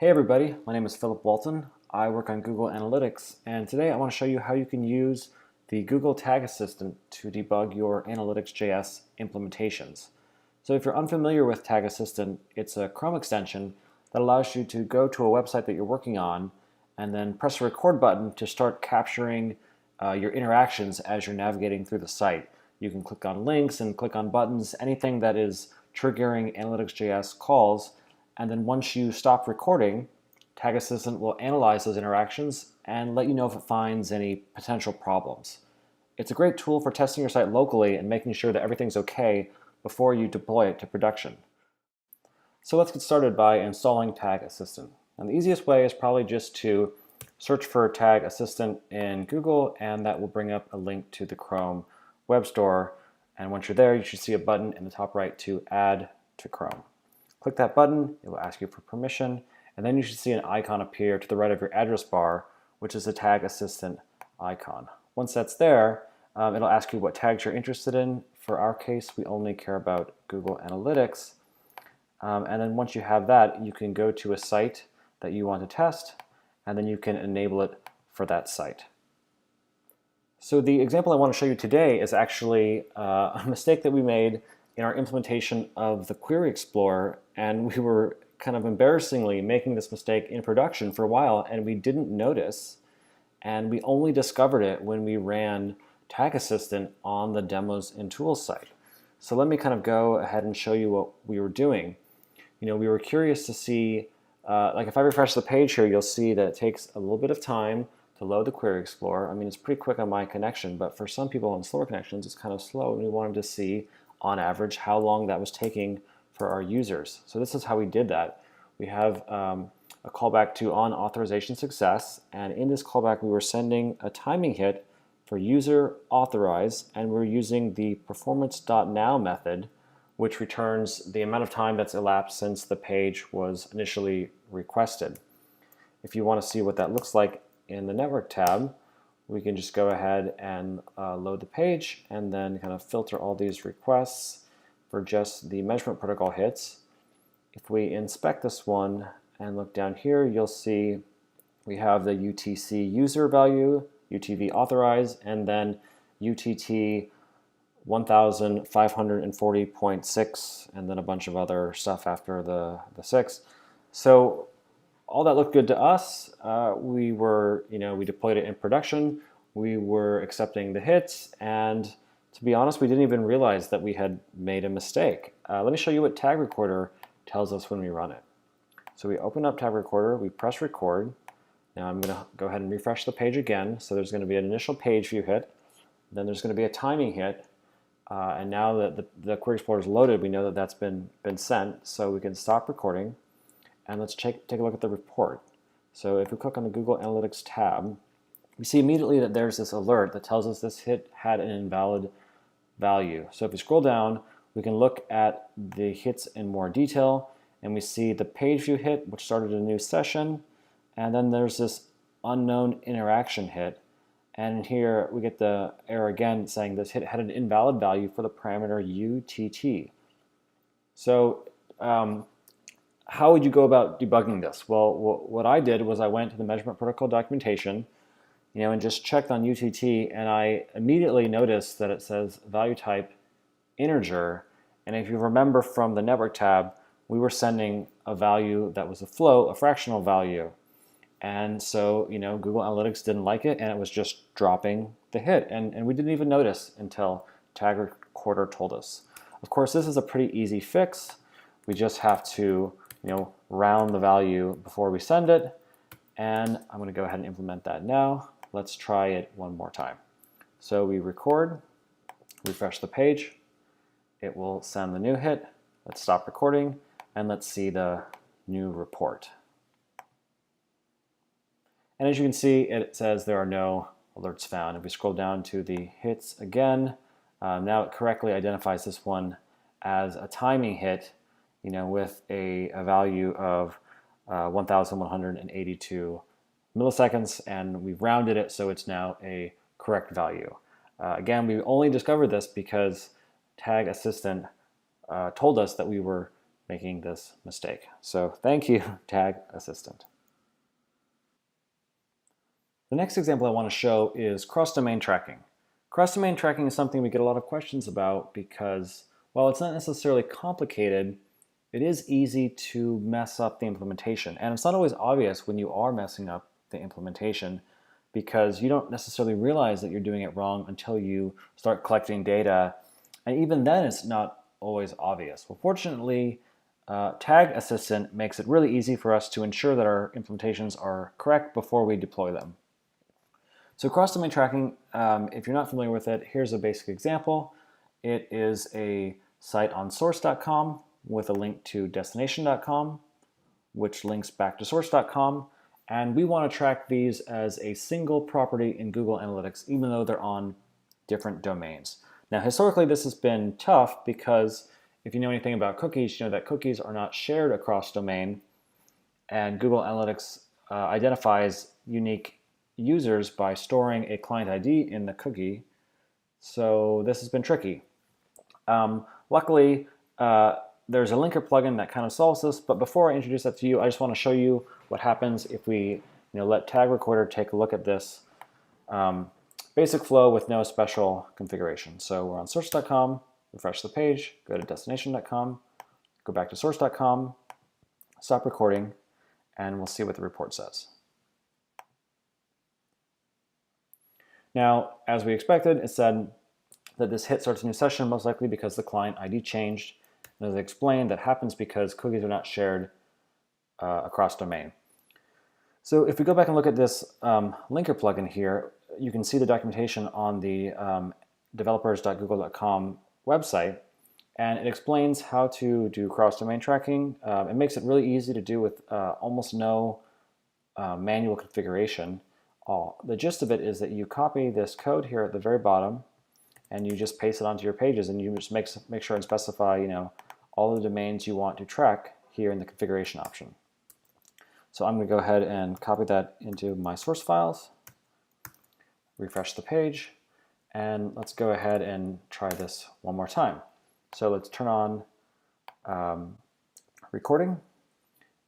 Hey everybody, my name is Philip Walton. I work on Google Analytics, and today I want to show you how you can use the Google Tag Assistant to debug your Analytics.js implementations. So if you're unfamiliar with Tag Assistant, it's a Chrome extension that allows you to go to a website that you're working on and then press the record button to start capturing your interactions as you're navigating through the site. You can click on links and click on buttons, anything that is triggering Analytics.js calls. And then once you stop recording, Tag Assistant will analyze those interactions and let you know if it finds any potential problems. It's a great tool for testing your site locally and making sure that everything's okay before you deploy it to production. So let's get started by installing Tag Assistant. And the easiest way is probably just to search for Tag Assistant in Google, and that will bring up a link to the Chrome Web Store. And once you're there, you should see a button in the top right to add to Chrome. Click that button, it will ask you for permission, and then you should see an icon appear to the right of your address bar, which is the Tag Assistant icon. Once that's there, it'll ask you what tags you're interested in. For our case, we only care about Google Analytics. And then once you have that, you can go to a site that you want to test, and then you can enable it for that site. So the example I want to show you today is actually a mistake that we made in our implementation of the Query Explorer, and we were kind of embarrassingly making this mistake in production for a while, and we didn't notice, and we only discovered it when we ran Tag Assistant on the Demos and Tools site. So let me kind of go ahead and show you what we were doing. We were curious to see, like if I refresh the page here, you'll see that it takes a little bit of time to load the Query Explorer. I mean, it's pretty quick on my connection, but for some people on slower connections, it's kind of slow, and we wanted to see on average how long that was taking for our users. So this is how we did that. We have a callback to on authorization success, and in this callback we were sending a timing hit for user authorize, and we're using the performance.now method, which returns the amount of time that's elapsed since the page was initially requested. If you want to see what that looks like in the network tab, we can just go ahead and load the page and then kind of filter all these requests for just the measurement protocol hits. If we inspect this one and look down here, you'll see we have the UTC user value, UTV authorize, and then UTT 1540.6, and then a bunch of other stuff after the 6. So all that looked good to us. We deployed it in production. We were accepting the hits, and to be honest, we didn't even realize that we had made a mistake. Let me show you what Tag Recorder tells us when we run it. So we open up Tag Recorder, we press record. Now I'm going to go ahead and refresh the page again. So there's going to be an initial page view hit, then there's going to be a timing hit, and now that the Query Explorer is loaded, we know that that's been sent, so we can stop recording. And let's take a look at the report. So if we click on the Google Analytics tab, we see immediately that there's this alert that tells us this hit had an invalid value. So if we scroll down, we can look at the hits in more detail, and we see the page view hit, which started a new session, and then there's this unknown interaction hit. And here we get the error again saying this hit had an invalid value for the parameter UTT. So how would you go about debugging this? Well, what I did was I went to the measurement protocol documentation, and just checked on UTT, and I immediately noticed that it says value type integer. And if you remember from the network tab, we were sending a value that was a float, a fractional value. And so, Google Analytics didn't like it, and it was just dropping the hit. And we didn't even notice until Tag Recorder told us. Of course, this is a pretty easy fix. We just have to round the value before we send it, and I'm going to go ahead and implement that now. Let's try it one more time. So we record, refresh the page, it will send the new hit. Let's stop recording, and let's see the new report. And as you can see, it says there are no alerts found. If we scroll down to the hits again, now it correctly identifies this one as a timing hit, with a value of 1,182 milliseconds, and we've rounded it so it's now a correct value. Again, we only discovered this because Tag Assistant told us that we were making this mistake. So thank you, Tag Assistant. The next example I want to show is cross-domain tracking. Cross-domain tracking is something we get a lot of questions about because while it's not necessarily complicated, it is easy to mess up the implementation. And it's not always obvious when you are messing up the implementation because you don't necessarily realize that you're doing it wrong until you start collecting data. And even then, it's not always obvious. Well, fortunately, Tag Assistant makes it really easy for us to ensure that our implementations are correct before we deploy them. So cross-domain tracking, if you're not familiar with it, here's a basic example. It is a site on source.com with a link to destination.com, which links back to source.com. And we want to track these as a single property in Google Analytics, even though they're on different domains. Now, historically, this has been tough because if you know anything about cookies, you know that cookies are not shared across domain, and Google Analytics identifies unique users by storing a client ID in the cookie. So this has been tricky. Luckily, there's a linker plugin that kind of solves this, but before I introduce that to you, I just want to show you what happens if we let Tag Recorder take a look at this basic flow with no special configuration. So we're on source.com, refresh the page, go to destination.com, go back to source.com, stop recording, and we'll see what the report says. Now, as we expected, it said that this hit starts a new session, most likely because the client ID changed. And as I explained, that happens because cookies are not shared across domain. So if we go back and look at this linker plugin here, you can see the documentation on the developers.google.com website, and it explains how to do cross-domain tracking. It makes it really easy to do with almost no manual configuration. The gist of it is that you copy this code here at the very bottom, and you just paste it onto your pages, and you just make sure and specify, all the domains you want to track here in the configuration option. So I'm going to go ahead and copy that into my source files, refresh the page, and let's go ahead and try this one more time. So let's turn on recording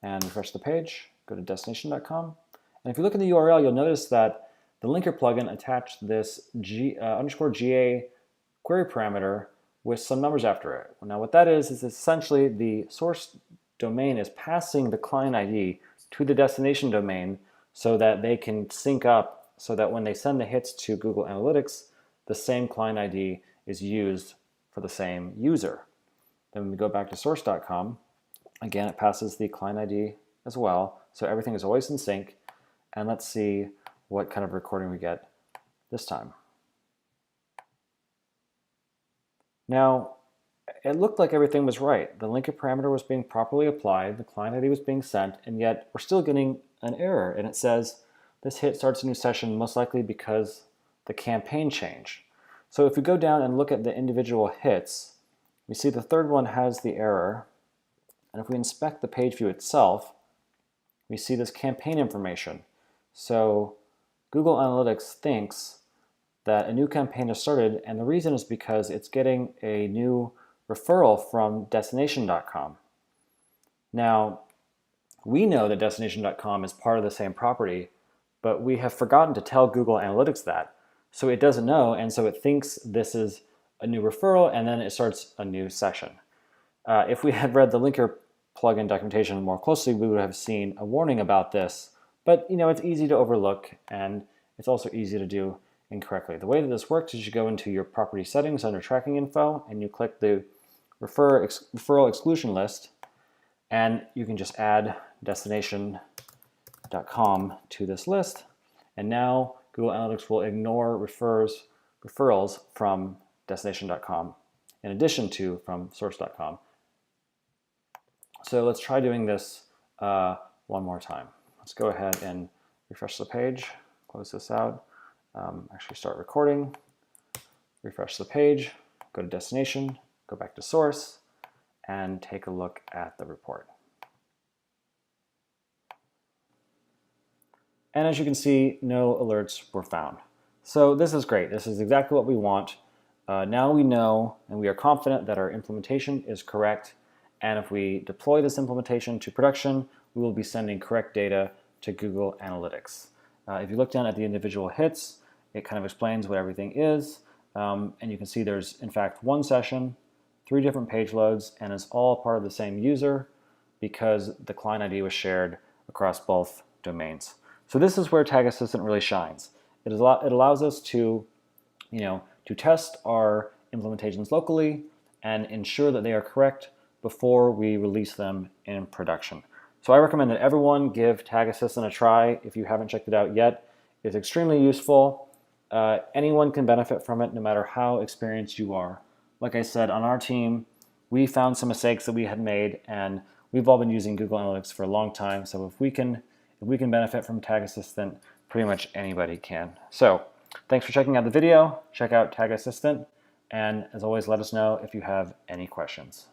and refresh the page, go to destination.com. And if you look at the URL, you'll notice that the linker plugin attached this _GA query parameter with some numbers after it. Now what that is essentially the source domain is passing the client ID to the destination domain so that they can sync up so that when they send the hits to Google Analytics, the same client ID is used for the same user. Then when we go back to source.com, again, it passes the client ID as well, so everything is always in sync. And let's see what kind of recording we get this time. Now, it looked like everything was right. The linker parameter was being properly applied, the client ID was being sent, and yet we're still getting an error. And it says, this hit starts a new session, most likely because the campaign changed. So if we go down and look at the individual hits, we see the third one has the error. And if we inspect the page view itself, we see this campaign information. So Google Analytics thinks that a new campaign has started, and the reason is because it's getting a new referral from destination.com. Now, we know that destination.com is part of the same property, but we have forgotten to tell Google Analytics that. So it doesn't know, and so it thinks this is a new referral, and then it starts a new session. If we had read the linker plugin documentation more closely, we would have seen a warning about this. But it's easy to overlook, and it's also easy to do incorrectly. The way that this works is you go into your property settings under tracking info, and you click the referral exclusion list, and you can just add destination.com to this list. And now Google Analytics will ignore referrals from destination.com in addition to from source.com. So let's try doing this one more time. Let's go ahead and refresh the page, close this out, actually start recording, refresh the page, go to destination, go back to source, and take a look at the report. And as you can see, no alerts were found. So this is great. This is exactly what we want. Now we know and we are confident that our implementation is correct And if we deploy this implementation to production, we will be sending correct data to Google Analytics. If you look down at the individual hits, it kind of explains what everything is. And you can see there's, in fact, one session, 3 different page loads, and it's all part of the same user because the client ID was shared across both domains. So this is where Tag Assistant really shines. It allows us to, to test our implementations locally and ensure that they are correct before we release them in production. So I recommend that everyone give Tag Assistant a try if you haven't checked it out yet. It's extremely useful. Anyone can benefit from it no matter how experienced you are. Like I said, on our team, we found some mistakes that we had made, and we've all been using Google Analytics for a long time. So if we can benefit from Tag Assistant, pretty much anybody can. So thanks for checking out the video. Check out Tag Assistant. And as always, let us know if you have any questions.